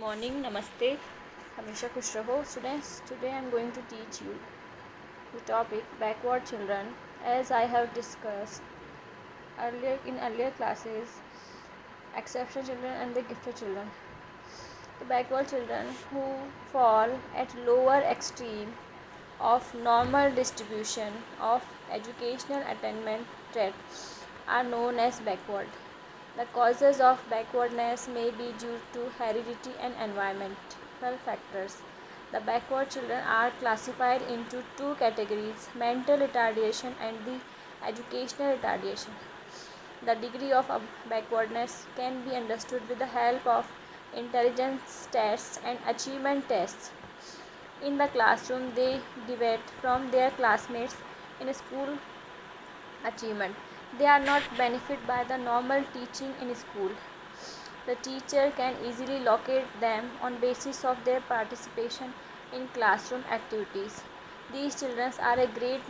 morning, namaste. हमेशा खुश रहो. Students, today I am going to teach you the topic backward children. As I have discussed earlier classes, exceptional children and the gifted children. The backward children who fall at lower extreme of normal distribution of educational attainment traits are known as backward. The causes of backwardness may be due to heredity and environmental factors. The backward children are classified into two categories: mental retardation and the educational retardation. The degree of backwardness can be understood with the help of intelligence tests and achievement tests. In the classroom, they deviate from their classmates in school achievement. They are not benefited by the normal teaching in school. The teacher can easily locate them on basis of their participation in classroom activities. These children are a great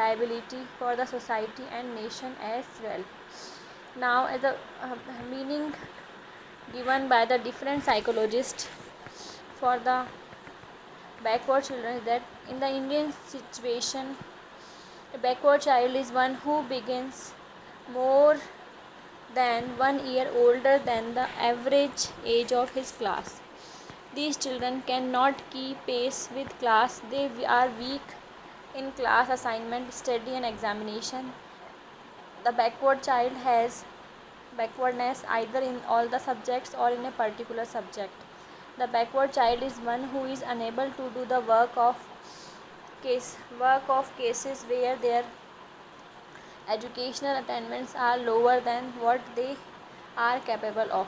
liability for the society and nation as well. Now, as the meaning given by the different psychologists for the backward children is that in the Indian situation, a backward child is one who begins more than 1 year older than the average age of his class. These children cannot keep pace with class. They are weak in class assignment, study and examination. The backward child has backwardness either in all the subjects or in a particular subject. The backward child is one who is unable to do the work of cases where their educational attainments are lower than what they are capable of.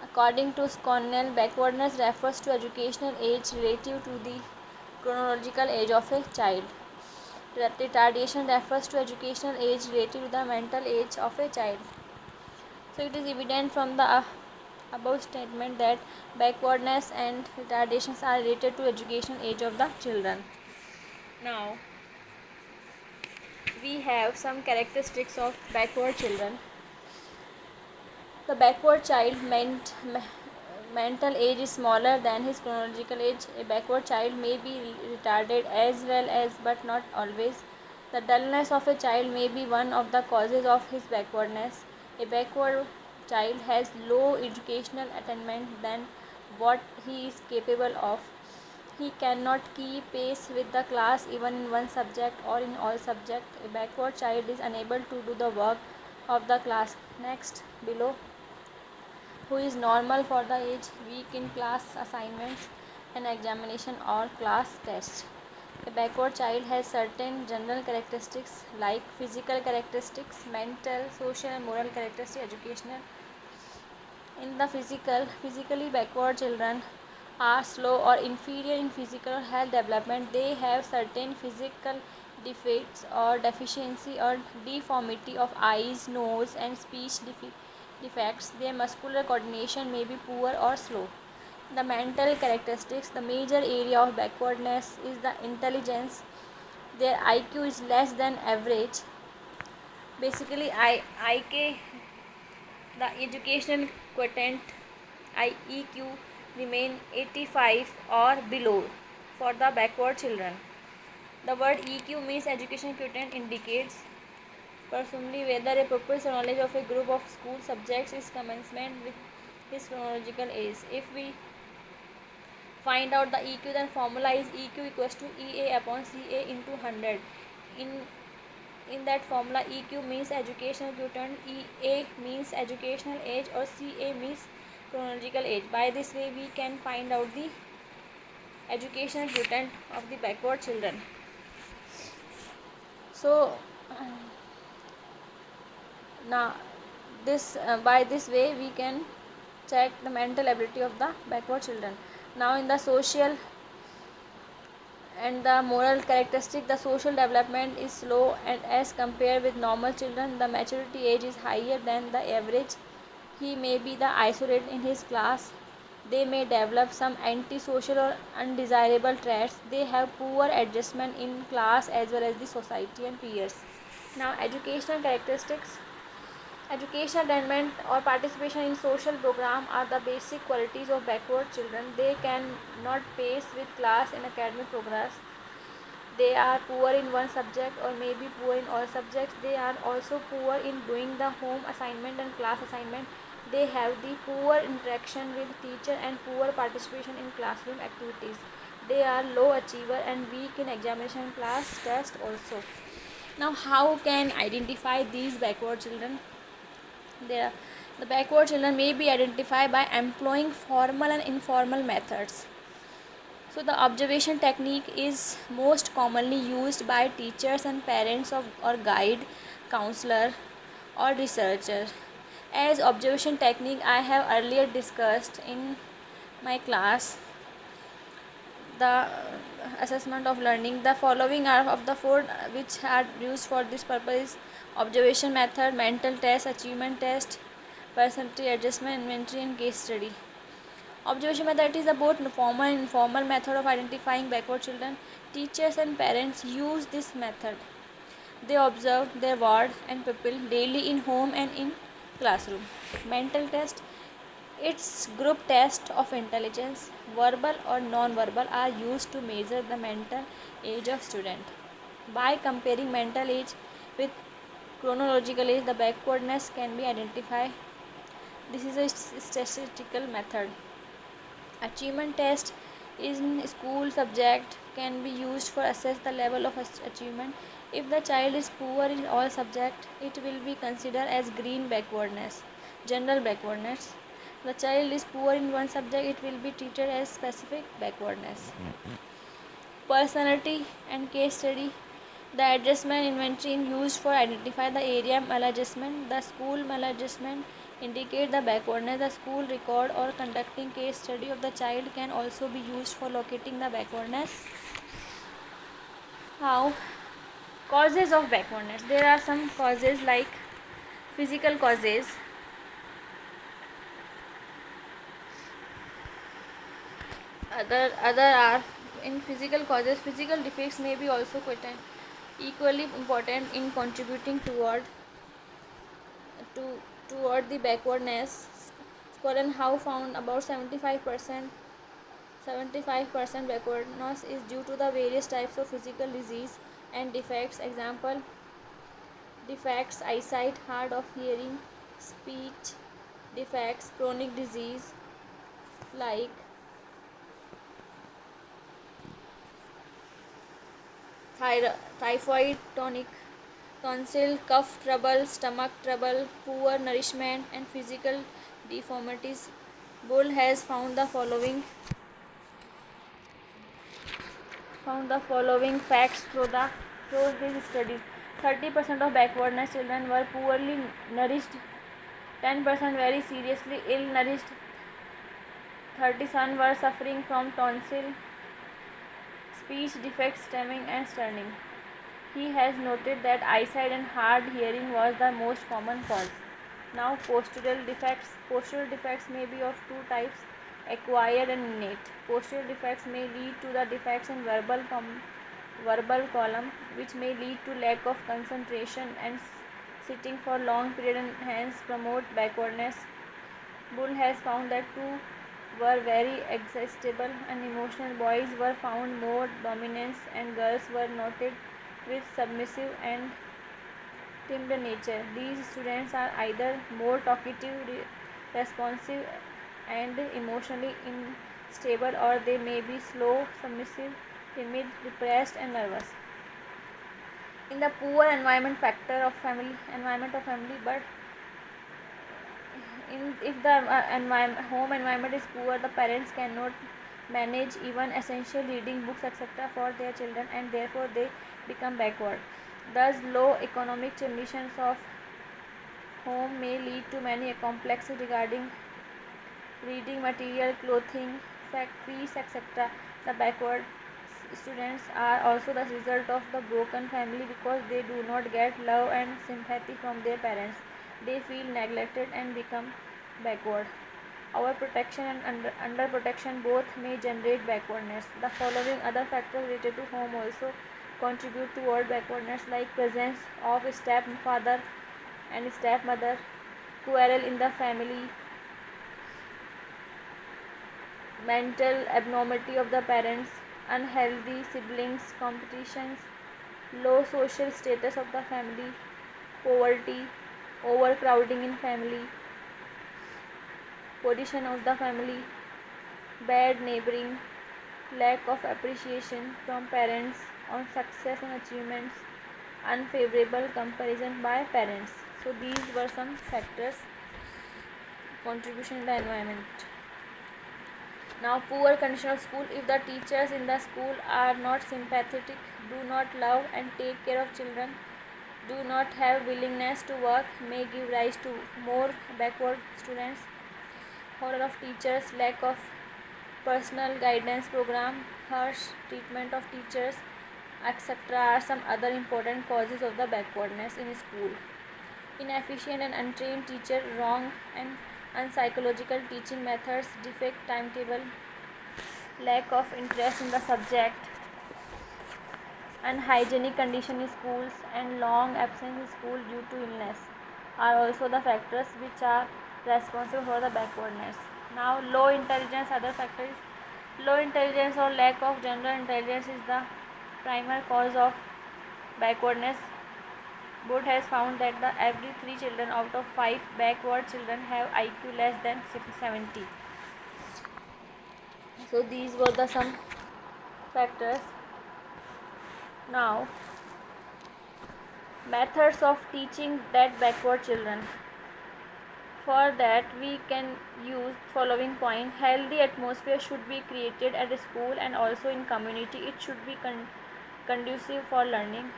According to Sconnell, backwardness refers to educational age relative to the chronological age of a child. Retardation refers to educational age relative to the mental age of a child. So it is evident from the above statement that backwardness and retardations are related to educational age of the children. Now we have some characteristics of backward children. The backward child mental age is smaller than his chronological age. A backward child may be retarded as well as, but not always. The dullness of a child may be one of the causes of his backwardness. A backward child has low educational attainment than what he is capable of. He cannot keep pace with the class even in one subject or in all subjects. A backward child is unable to do the work of the class. Next, below, who is normal for the age, weak in class assignments and examination or class tests. A backward child has certain general characteristics like physical characteristics, mental, social and moral characteristics, educational. In the physically backward children are slow or inferior in physical health development. They have certain physical defects or deficiency or deformity of eyes, nose and speech defects. Their muscular coordination may be poor or slow. The mental characteristics, the major area of backwardness is the intelligence. Their IQ is less than average. Basically, IQ, the educational quotient IEQ, remain 85 or below for the backward children. The word EQ means education quotient indicates presumably whether a pupil's knowledge of a group of school subjects is commensurate with his chronological age. If we find out the EQ, then formula is EQ equals to EA upon CA into 100. In that formula, EQ means educational quotient, EA means educational age or CA means chronological age. By this way, we can find out the educational quotient of the backward children. So now by this way we can check the mental ability of the backward children. Now in the social and the moral characteristic, the social development is slow and as compared with normal children, the maturity age is higher than the average. He may be the isolated in his class. They may develop some antisocial or undesirable traits. They have poor adjustment in class as well as the society and peers. Now educational characteristics. Educational attainment or participation in social program are the basic qualities of backward children. They cannot pace with class in academic progress. They are poor in one subject or maybe poor in all subjects. They are also poor in doing the home assignment and class assignment. They have the poor interaction with teacher and poor participation in classroom activities. They are low achiever and weak in examination class test also. Now how can identify these backward children? There, the backward children may be identified by employing formal and informal methods. So the observation technique is most commonly used by teachers and parents of or guide, counselor or researcher. As observation technique I have earlier discussed in my class, the assessment of learning. The following are of the four which are used for this purpose: observation method, mental test, achievement test, personality adjustment, inventory and case study. Observation method is the both formal and informal method of identifying backward children. Teachers and parents use this method. They observe their ward and pupil daily in home and in classroom. Mental test, its group test of intelligence, verbal or non-verbal, are used to measure the mental age of student. By comparing mental age with chronological age, the backwardness can be identified. This is a statistical method. Achievement test in school subject can be used for assess the level of achievement. If the child is poor in all subject, it will be considered as green backwardness, general backwardness. The child is poor in one subject, it will be treated as specific backwardness. Personality and case study. The adjustment inventory used for identify the area maladjustment. The school maladjustment indicate the backwardness. The school record or conducting case study of the child can also be used for locating the backwardness. How? Causes of backwardness. There are some causes like physical causes. Other are in physical causes. Physical defects may be also quite equally important in contributing toward the backwardness. Schopenhauer found about 75% backwardness is due to the various types of physical disease and defects. Example: defects, eyesight, hard of hearing, speech defects, chronic disease like typhoid, tonsil, cough trouble, stomach trouble, poor nourishment, and physical deformities. Bull has found the following facts through his studies. 30% of backwardness children were poorly nourished, 10% very seriously ill nourished, 37 were suffering from tonsil, speech defects, stammering and stunning. He has noted that eyesight and hard hearing was the most common cause. Now, postural defects. Postural defects may be of two types: acquired and innate. Postural defects may lead to the defects in verbal column, which may lead to lack of concentration and sitting for long period and hence promote backwardness. Bull has found that two were very excitable and emotional. Boys were found more dominant and girls were noted with submissive and timid nature. These students are either more talkative, responsive, and emotionally unstable, or they may be slow, submissive, timid, depressed, and nervous. In the poor environment of family, but if the home environment is poor, the parents cannot manage even essential reading books etc. for their children, and therefore they become backward. Thus, low economic conditions of home may lead to many complexes regarding reading material, clothing, fees etc. The backward students are also the result of the broken family because they do not get love and sympathy from their parents. They feel neglected and become backward. Overprotection and underprotection both may generate backwardness. The following other factors related to home also contribute toward backwardness, like presence of stepfather and stepmother, quarrel in the family, mental abnormality of the parents, unhealthy siblings competitions, low social status of the family, poverty, overcrowding in family, position of the family, bad neighboring, lack of appreciation from parents on success and achievements, unfavorable comparison by parents. So these were some factors contribution in the environment. Now, poor condition of school. If the teachers in the school are not sympathetic, do not love and take care of children, do not have willingness to work, may give rise to more backward students. Horror of teachers, lack of personal guidance program, harsh treatment of teachers, etc. are some other important causes of the backwardness in school. Inefficient and untrained teacher, wrong and unpsychological teaching methods, defect timetable, lack of interest in the subject, unhygienic condition in schools, and long absence in school due to illness are also the factors which are responsible for the backwardness. Now, low intelligence, other factors. Low intelligence or lack of general intelligence is the primary cause of backwardness. Board has found that every 3 children out of 5 backward children have IQ less than 70. So these were the some factors. Now, methods of teaching that backward children. For that, we can use following point. Healthy atmosphere should be created at school and also in community. It should be conducive for learning.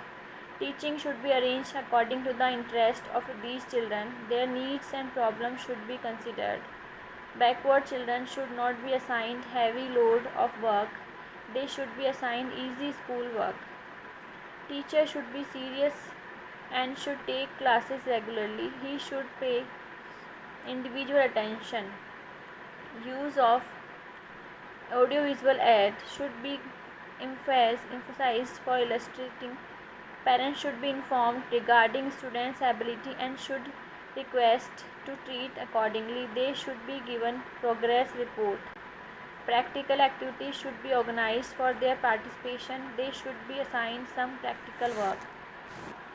Teaching should be arranged according to the interest of these children. Their needs and problems should be considered. Backward children should not be assigned heavy load of work. They should be assigned easy school work. Teacher should be serious and should take classes regularly. He should pay individual attention. Use of audiovisual aid should be emphasized for illustrating. Parents should be informed regarding students' ability and should request to treat accordingly. They should be given progress report. Practical activities should be organized for their participation. They should be assigned some practical work.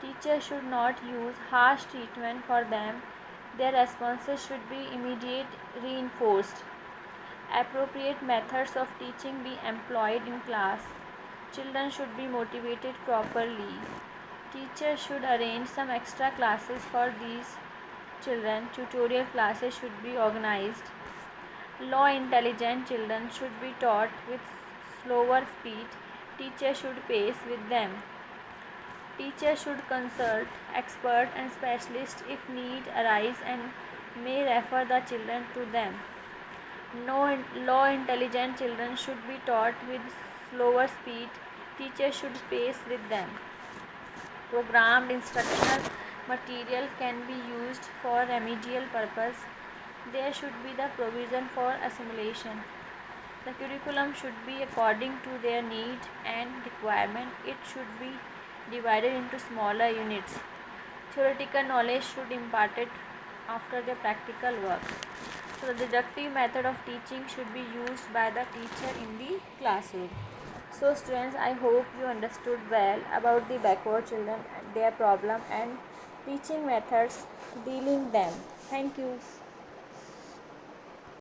Teachers should not use harsh treatment for them. Their responses should be immediate reinforced. Appropriate methods of teaching be employed in class. Children should be motivated properly. Teachers should arrange some extra classes for these children. Tutorial classes should be organized. Low intelligent children should be taught with slower speed. Teachers should pace with them. Teachers should consult experts and specialists if need arise and may refer the children to them. Low intelligent children should be taught with slower speed. Teachers should pace with them. Programmed instructional material can be used for remedial purpose. There should be the provision for assimilation. The curriculum should be according to their need and requirement. It should be divided into smaller units. Theoretical knowledge should be imparted after the practical work. So the deductive method of teaching should be used by the teacher in the classroom. So students, I hope you understood well about the backward children, their problem and teaching methods dealing them. Thank you.